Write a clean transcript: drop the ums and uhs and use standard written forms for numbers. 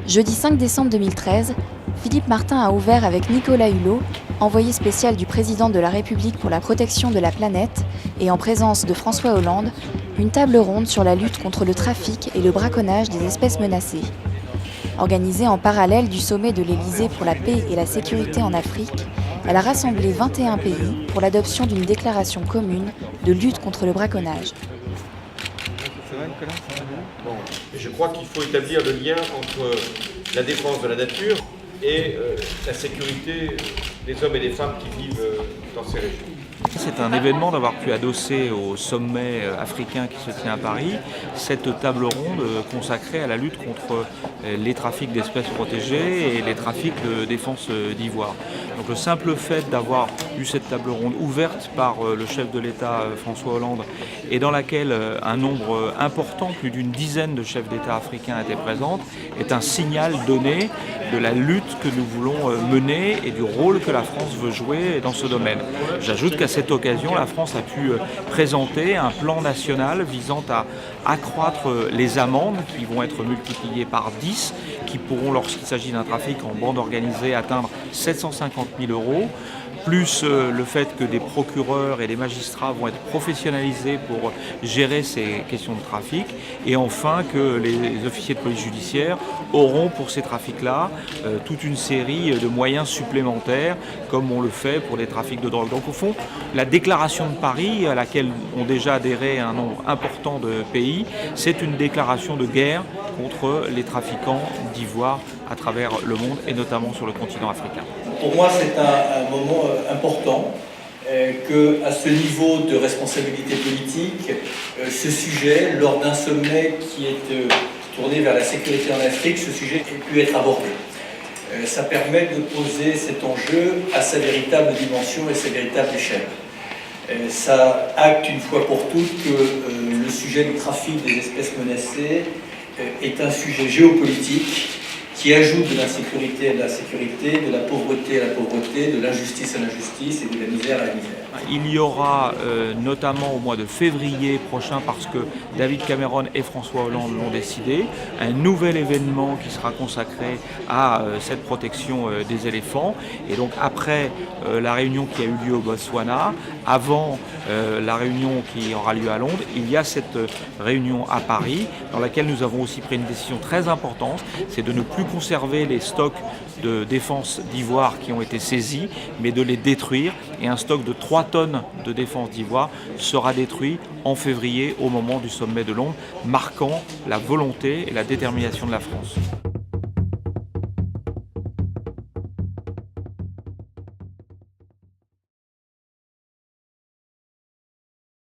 Jeudi 5 décembre 2013, Philippe Martin a ouvert avec Nicolas Hulot, envoyé spécial du président de la République pour la protection de la planète, et en présence de François Hollande, une table ronde sur la lutte contre le trafic et le braconnage des espèces menacées. Organisée en parallèle du sommet de l'Élysée pour la paix et la sécurité en Afrique, elle a rassemblé 21 pays pour l'adoption d'une déclaration commune de lutte contre le braconnage. Bon, je crois qu'il faut établir le lien entre la défense de la nature et la sécurité des hommes et des femmes qui vivent dans ces régions. C'est un événement d'avoir pu adosser au sommet africain qui se tient à Paris cette table ronde consacrée à la lutte contre les trafics d'espèces protégées et les trafics de défense d'ivoire. Donc le simple fait d'avoir eu cette table ronde ouverte par le chef de l'État François Hollande et dans laquelle un nombre important, plus d'une dizaine de chefs d'État africains étaient présents, est un signal donné de la lutte que nous voulons mener et du rôle que la France veut jouer dans ce domaine. J'ajoute qu'à cette occasion, la France a pu présenter un plan national visant à accroître les amendes qui vont être multipliées par 10, qui pourront, lorsqu'il s'agit d'un trafic en bande organisée, atteindre 750 000 €. Plus le fait que des procureurs et des magistrats vont être professionnalisés pour gérer ces questions de trafic. Et enfin que les officiers de police judiciaire auront pour ces trafics-là toute une série de moyens supplémentaires, comme on le fait pour des trafics de drogue. Donc au fond, la déclaration de Paris, à laquelle ont déjà adhéré un nombre important de pays, c'est une déclaration de guerre contre les trafiquants d'ivoire à travers le monde et notamment sur le continent africain. Pour moi, c'est un moment important qu'à ce niveau de responsabilité politique, ce sujet, lors d'un sommet qui est tourné vers la sécurité en Afrique, ce sujet ait pu être abordé. Ça permet de poser cet enjeu à sa véritable dimension et sa véritable échelle. Ça acte une fois pour toutes que le sujet du trafic des espèces menacées est un sujet géopolitique qui ajoute de l'insécurité à la sécurité, de la pauvreté à la pauvreté, de l'injustice à l'injustice et de la misère à la misère. Il y aura notamment au mois de février prochain, parce que David Cameron et François Hollande l'ont décidé, un nouvel événement qui sera consacré à cette protection des éléphants. Et donc après la réunion qui a eu lieu au Botswana, avant la réunion qui aura lieu à Londres, il y a cette réunion à Paris, dans laquelle nous avons aussi pris une décision très importante, c'est de ne plus conserver les stocks de défense d'ivoire qui ont été saisis, mais de les détruire. Et un stock de 3 tonnes de défense d'ivoire sera détruit en février au moment du sommet de Londres, marquant la volonté et la détermination de la France.